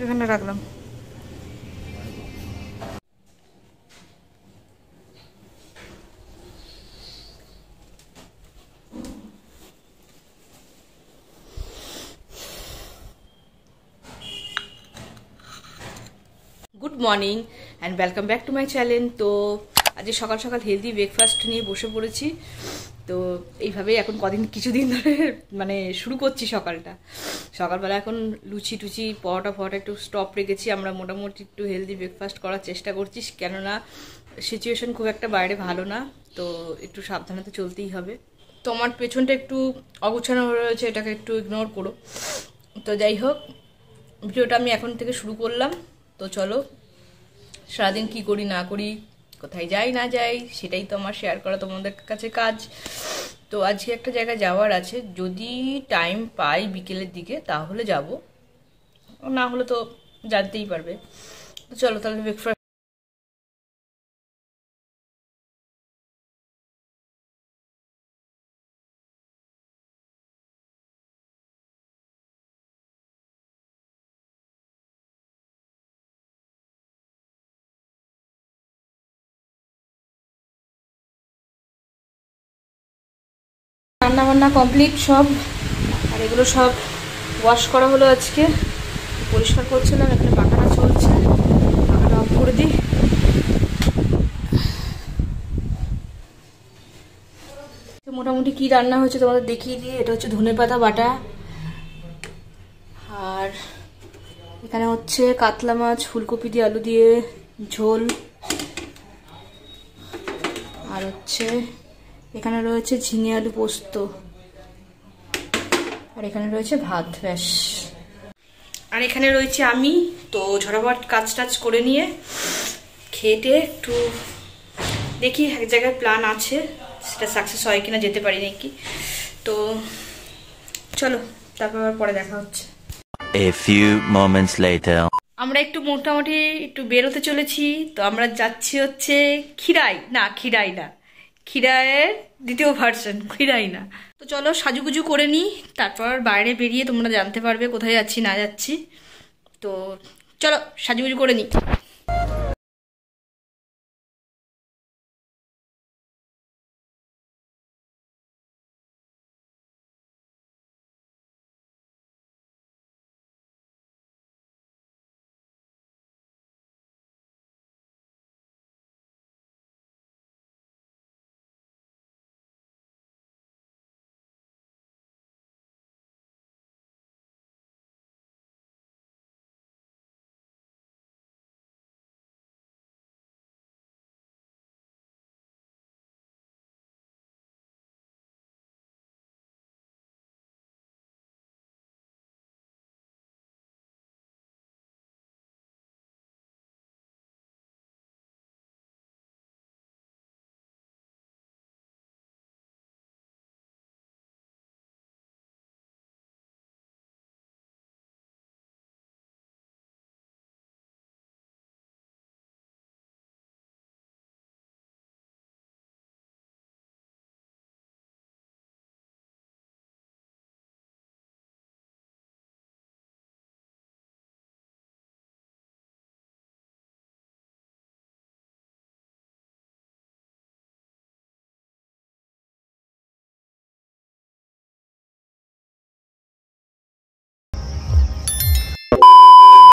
এখানে রাখলাম। Good morning and welcome back to my channel. তো আজকে সকাল সকাল হেলদি ব্রেকফাস্ট নিয়ে বসে পড়েছি। তো এইভাবেই এখন কিছুদিন ধরে মানে শুরু করছি সকালবেলা। এখন লুচি টুচি পরোটা একটু স্টপ রেখেছি। আমরা মোটামুটি একটু হেলদি ব্রেকফাস্ট করার চেষ্টা করছি, কেননা সিচুয়েশন খুব একটা বাইরে ভালো না, তো একটু সাবধানে তো চলতেই হবে। তো আমার পেছনটা একটু অগুছানো হয়ে রয়েছে, এটাকে একটু ইগনোর করো। তো যাই হোক, ভিডিওটা আমি এখন থেকে শুরু করলাম। তো চলো, সারাদিন কি করি না করি, কোথায় যাই না যাই, সেটাই তো আমার শেয়ার করা তোমাদের কাছে কাজ। তো আজকে একটা জায়গায় যাওয়ার আছে, যদি টাইম পাই বিকেলের দিকে তাহলে যাব, না হলে তো জানতেই পারবে। তো চলো তাহলে ব্রেকফাস্ট। রান্না বান্না কমপ্লিট সব, আর এগুলো সব ওয়াশ করা হলো। আজকে পরিষ্কার করছিলাম, এখানে পাখাটা চলছে, পাখাটা অফ করে দিই। মোটামুটি কি রান্না হয়েছে তোমাদের দেখিয়ে দিই। এটা হচ্ছে ধনেপাতা বাটা, আর এখানে হচ্ছে কাতলা মাছ ফুলকপি দিয়ে আলু দিয়ে ঝোল, আর হচ্ছে এখানে রয়েছে ঝিঙে আলু পোস্ত, আর এখানে রয়েছে ভাত, ব্যাস। আর এখানে রয়েছে আমি। তো ঝটাপট কাজ টাজ করে নিয়ে খেটে একটু দেখি, এক জায়গায় প্ল্যান আছে, সেটা সাকসেস হয় কিনা, যেতে পারি নাকি। তো চলো, তারপর পরে দেখা হচ্ছে। A few moments later. আমরা একটু মোটামুটি একটু বেরোতে চলেছি। তো আমরা যাচ্ছি হচ্ছে খিরাইয়ের দ্বিতীয় ভার্সন, খিরাই না। তো চলো সাজুগুজু করে নিই, তারপর বাইরে বেরিয়ে তোমরা জানতে পারবে কোথায় যাচ্ছি না যাচ্ছি। তো চলো সাজুগুজু করে নিই।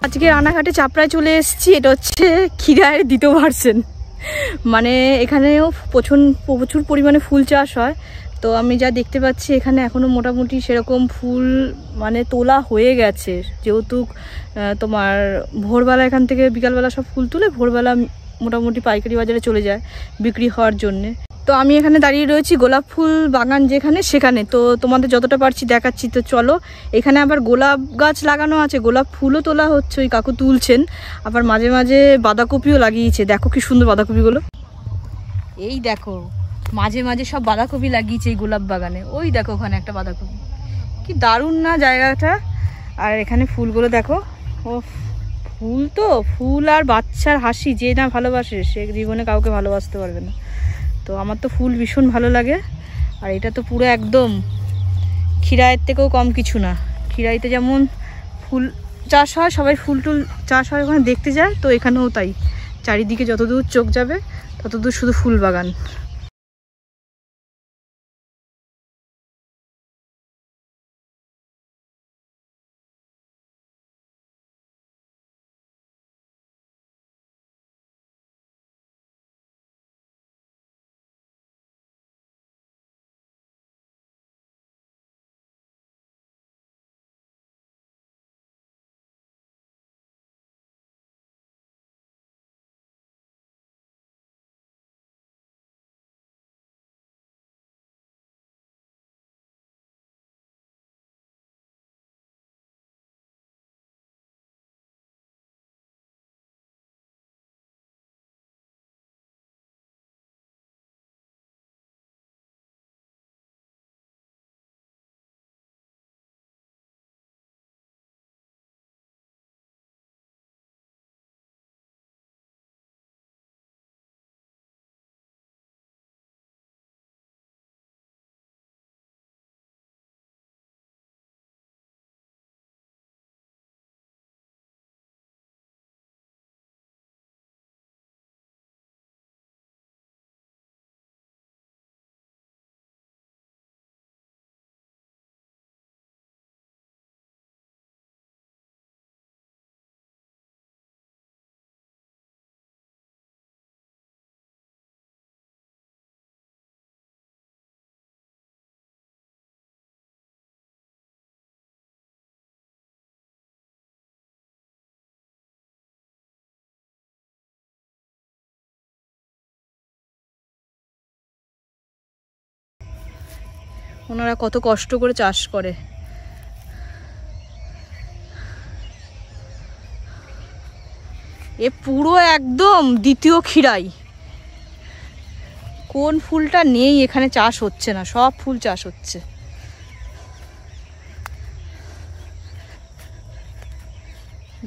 আজকে রানাঘাটে চাপড়ায় চলে এসেছি। এটা হচ্ছে খিরাইয়ের দ্বিতীয় ভার্সন। মানে এখানেও প্রচুর পরিমাণে ফুল চাষ হয়। তো আমি যা দেখতে পাচ্ছি এখানে এখনও মোটামুটি সেরকম ফুল মানে তোলা হয়ে গেছে, যেহেতু তোমার ভোরবেলা এখান থেকে বিকালবেলা সব ফুল তুলে ভোরবেলা মোটামুটি পাইকারি বাজারে চলে যায় বিক্রি হওয়ার জন্যে। তো আমি এখানে দাঁড়িয়ে রয়েছি গোলাপ ফুল বাগান যেখানে, সেখানে। তো তোমাদের যতটা পারছি দেখাচ্ছি। তো চলো, এখানে আবার গোলাপ গাছ লাগানো আছে, গোলাপ ফুলও তোলা হচ্ছে, ওই কাকু তুলছেন। আবার মাঝে মাঝে বাঁধাকপিও লাগিয়েছে, দেখো কি সুন্দর বাঁধাকপিগুলো। এই দেখো মাঝে মাঝে সব বাঁধাকপি লাগিয়েছে এই গোলাপ বাগানে। ওই দেখো ওখানে একটা বাঁধাকপি, কি দারুণ না জায়গাটা। আর এখানে ফুলগুলো দেখো, ও ফুল, তো ফুল আর বাচ্চার হাসি, যে না ভালোবাসে সে জীবনে কাউকে ভালোবাসতে পারবে না। তো আমার তো ফুল ভীষণ ভালো লাগে। আর এটা তো পুরো একদম খিরাইয়ের থেকেও কম কিছু না। খিরাইতে যেমন ফুল চাষ হয়, সবাই ফুল টুল চাষ হয় ওখানে দেখতে যায়। তো এখানেও তাই, চারিদিকে যতদূর চোখ যাবে ততদূর শুধু ফুল বাগান। ওনারা কত কষ্ট করে চাষ করে। এ পুরো একদম দ্বিতীয় খিরাই। কোন ফুলটা নেই এখানে চাষ হচ্ছে না, সব ফুল চাষ হচ্ছে।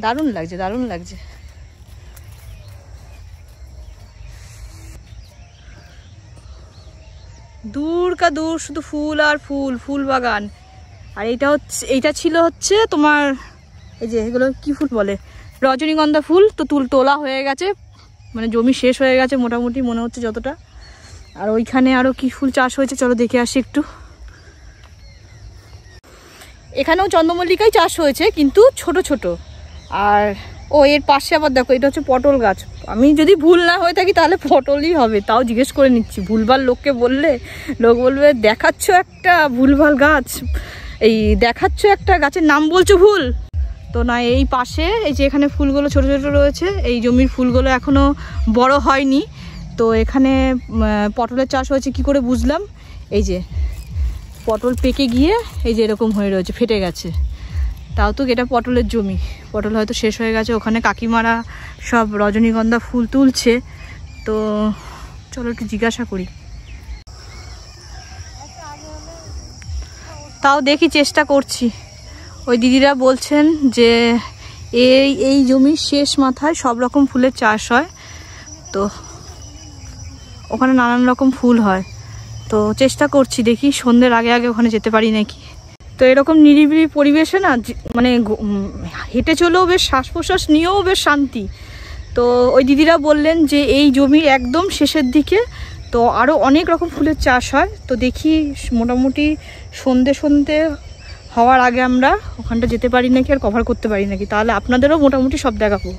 দারুণ লাগছে, দারুণ লাগছে। দূর কা দূর শুধু ফুল আর ফুল, ফুল বাগান। আর এইটা ছিল হচ্ছে তোমার, এই যে এগুলো কি ফুল বলে, রজনীগন্ধা ফুল। তো তোলা হয়ে গেছে, মানে জমি শেষ হয়ে গেছে মোটামুটি মনে হচ্ছে যতটা। আর ওইখানে আরো কি ফুল চাষ হয়েছে চলো দেখে আসি একটু। এখানেও চন্দ্রমল্লিকাই চাষ হয়েছে কিন্তু ছোট ছোট। আর এর পাশে আবার দেখো, এটা হচ্ছে পটল গাছ। আমি যদি ভুল না হয়ে থাকি তাহলে পটলই হবে, তাও জিজ্ঞেস করে নিচ্ছি। ভুলভাল লোককে বললে লোক বলবে দেখাচ্ছ একটা ভুলভাল গাছ, এই দেখাচ্ছ একটা গাছের নাম বলছো ভুল। তো না, এই পাশে এই যে এখানে ফুলগুলো ছোট ছোট রয়েছে, এই জমির ফুলগুলো এখনো বড় হয়নি। তো এখানে পটলের চাষ হয়েছে কি করে বুঝলাম, এই যে পটল পেকে গিয়ে এই যে এরকম হয়ে রয়েছে, ফেটে গেছে। তাও তো এটা পটলের জমি, পটল হয়তো শেষ হয়ে গেছে। ওখানে কাকিমারা সব রজনীগন্ধা ফুল তুলছে। তো চলো একটু জিজ্ঞাসা করি, তাও দেখি, চেষ্টা করছি। ওই দিদিরা বলছেন যে এই জমির শেষ মাথায় সব রকম ফুলের চাষ হয়। তো ওখানে নানান রকম ফুল হয়। তো চেষ্টা করছি, দেখি সন্ধ্যের আগে আগে ওখানে যেতে পারি নাকি। তো এরকম নিরিবিলি পরিবেশে না, মানে হেঁটে চলেও বেশ, শ্বাস প্রশ্বাস নিয়েও বেশ শান্তি। তো ওই দিদিরা বললেন যে এই জমির একদম শেষের দিকে তো আরও অনেক রকম ফুলের চাষ হয়। তো দেখি মোটামুটি সন্ধে হওয়ার আগে আমরা ওখানটা যেতে পারি নাকি, আর কভার করতে পারি নাকি, তাহলে আপনাদেরও মোটামুটি সব দেখাবো।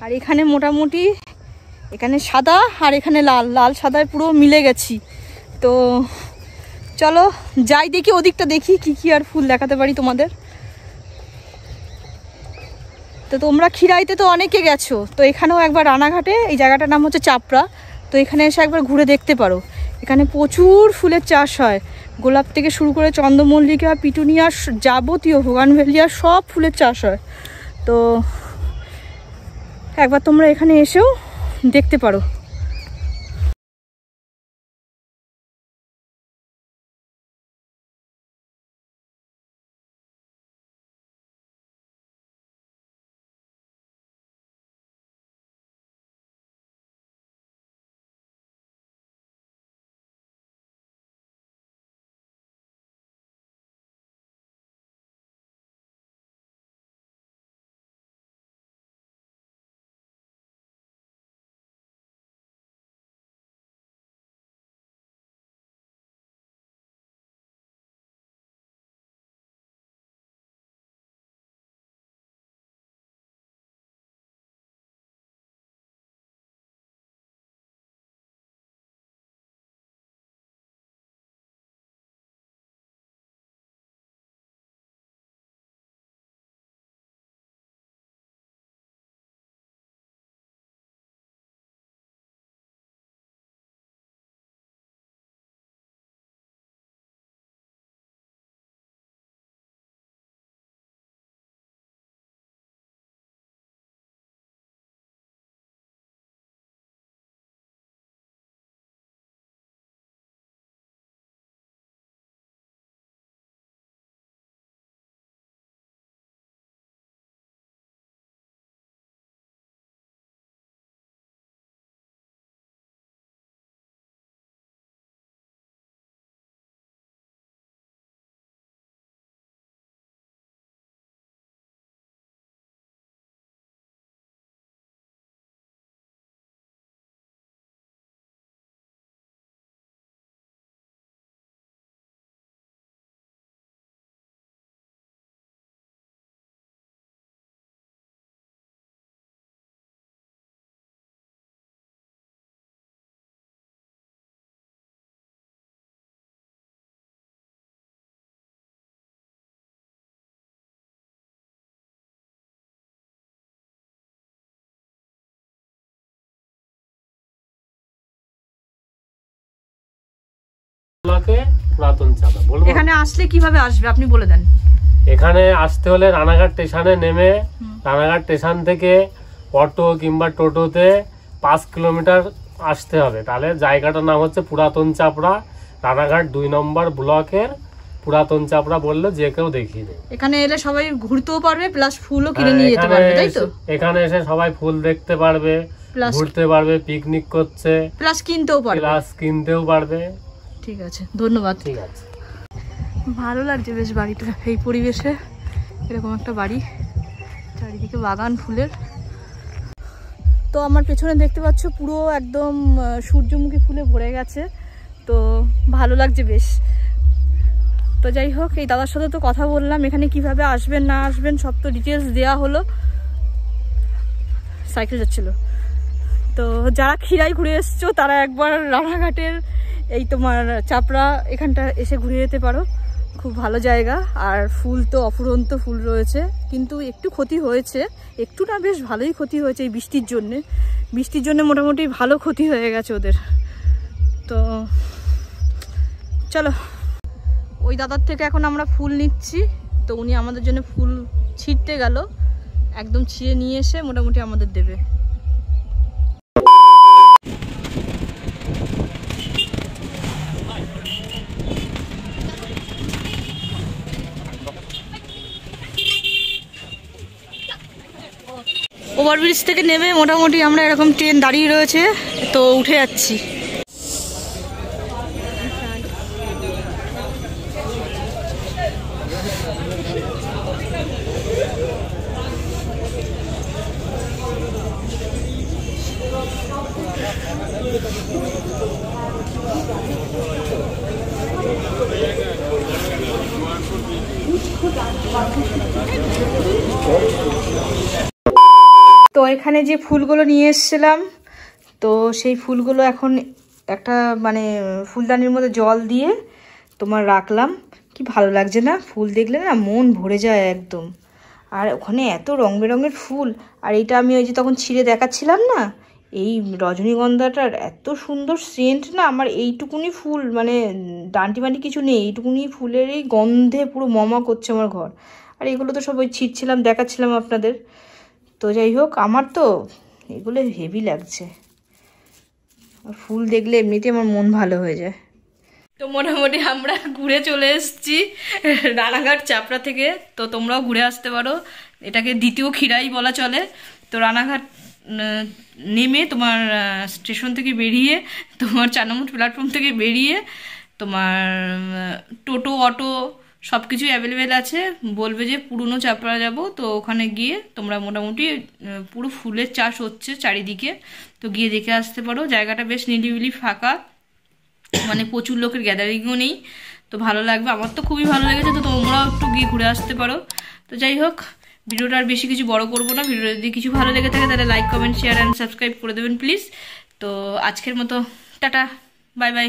আর এখানে মোটামুটি, এখানে সাদা আর এখানে লাল, লাল সাদায় পুরো মিলে গেছি। তো চলো যাই দেখি, ওদিকটা দেখি কি কি আর ফুল দেখাতে পারি তোমাদের। তো তোমরা খিরাইতে তো অনেকে গেছো, তো এখানেও একবার রানাঘাটে, এই জায়গাটার নাম হচ্ছে চাপড়া। তো এখানে এসে একবার ঘুরে দেখতে পারো। এখানে প্রচুর ফুলের চাষ হয়, গোলাপ থেকে শুরু করে চন্দ্রমল্লিকা, পিটুনিয়া, যাবতীয় বোগানভেলিয়া সব ফুলের চাষ হয়। তো একবার তোমরা এখানে এসেও দেখতে পারো। ব্লকে পুরাতন চাপড়া। বলবো এখানে আসলে কিভাবে আসবে আপনি বলে দেন। এখানে আসতে হলে রানাঘাট স্টেশনে নেমে রানাঘাট স্টেশন থেকে অটো কিংবা টোটোতে 5 কিলোমিটার আসতে হবে। তাহলে জায়গাটার নাম হচ্ছে পুরাতন চাপড়া, রানাঘাট 2 নম্বর ব্লকের পুরাতন চাপড়া বললে যে কেউ দেখিয়ে দেবে। এখানে এলে সবাই ঘুরতেও পারবে প্লাস ফুলও কিনে নিয়ে যেতে পারবে, তাই তো? এখানে এসে সবাই ফুল দেখতে পারবে, ঘুরতে পারবে, পিকনিক করছে, প্লাস কিনতেও পারবে। ঠিক আছে, ধন্যবাদ। ঠিক আছে। ভালো লাগছে বেশ বাড়িটা, এই পরিবেশে এরকম একটা বাড়ি, চারিদিকে বাগান ফুলের। তো আমার পেছনে দেখতে পাচ্ছ পুরো একদম সূর্যমুখী ফুলে ভরে গেছে, তো ভালো লাগছে বেশ। তো যাই হোক, এই দাদার সাথে তো কথা বললাম, এখানে কিভাবে আসবেন না আসবেন সব তো ডিটেলস দেওয়া হলো। সাইকেল যাচ্ছিল। তো যারা খিরাই ঘুরে এসছো তারা একবার রানাঘাটের এই তোমার চাপড়া এখানটা এসে ঘুরে যেতে পারো, খুব ভালো জায়গা। আর ফুল তো অফুরন্ত ফুল রয়েছে, কিন্তু একটু ক্ষতি হয়েছে, একটু না বেশ ভালোই ক্ষতি হয়েছে এই বৃষ্টির জন্যে মোটামুটি ভালো ক্ষতি হয়ে গেছে ওদের। তো চলো, ওই দাদার থেকে এখন আমরা ফুল নিচ্ছি। তো উনি আমাদের জন্য ফুল ছিঁড়তে গেল, একদম ছিঁড়ে নিয়ে এসে মোটামুটি আমাদের দেবে। ওভারব্রিজ থেকে নেমে মোটামুটি আমরা এরকম ট্রেন দাঁড়িয়ে রয়েছে, তো উঠে যাচ্ছি। তো এখানে যে ফুলগুলো নিয়ে এসেছিলাম, তো সেই ফুলগুলো এখন একটা মানে ফুলদানির মধ্যে জল দিয়ে তোমার রাখলাম। কি ভালো লাগছে না, ফুল দেখলে না মন ভরে যায় একদম। আর ওখানে এত রং বেরঙের ফুল, আর এইটা আমি ওই যে তখন ছিঁড়ে দেখাচ্ছিলাম না, এই রজনীগন্ধাটার এত সুন্দর সেন্ট না, আমার এইটুকুনি ফুল মানে ডান্টি বান্টি কিছু নেই, এইটুকুনি ফুলের এই গন্ধে পুরো মমা করছে আমার ঘর। আর এগুলো তো সব ওই ছিঁড়ছিলাম দেখাচ্ছিলাম আপনাদের। তো যাই হোক, আমার তো এগুলো হেভি লাগছে, ফুল দেখলে এমনিতে আমার মন ভালো হয়ে যায়। তো মোটামুটি আমরা ঘুরে চলে এসেছি রানাঘাট চাপড়া থেকে। তো তোমরাও ঘুরে আসতে পারো, এটাকে দ্বিতীয় খিরাই বলা চলে। তো রানাঘাট নেমে তোমার স্টেশন থেকে বেরিয়ে, তোমার 4 নম্বর প্ল্যাটফর্ম থেকে বেরিয়ে তোমার টোটো অটো সব কিছুই অ্যাভেলেবেল আছে। বলবে যে পুরনো চাপড়া যাব, তো ওখানে গিয়ে তোমরা মোটামুটি পুরো ফুলের চাষ হচ্ছে চারিদিকে, তো গিয়ে দেখে আসতে পারো। জায়গাটা বেশ নিরিবিলি ফাঁকা, মানে প্রচুর লোকের গ্যাদারিংও নেই, তো ভালো লাগবে। আমার তো খুবই ভালো লেগেছে, তো তোমরাও একটু গিয়ে ঘুরে আসতে পারো। তো যাই হোক, ভিডিওটা আর বেশি কিছু বড় করবো না। ভিডিওটা যদি কিছু ভালো লেগে থাকে তাহলে like comment share and subscribe করে দেবেন প্লিজ। তো আজকের মতো টাটা, বাই বাই।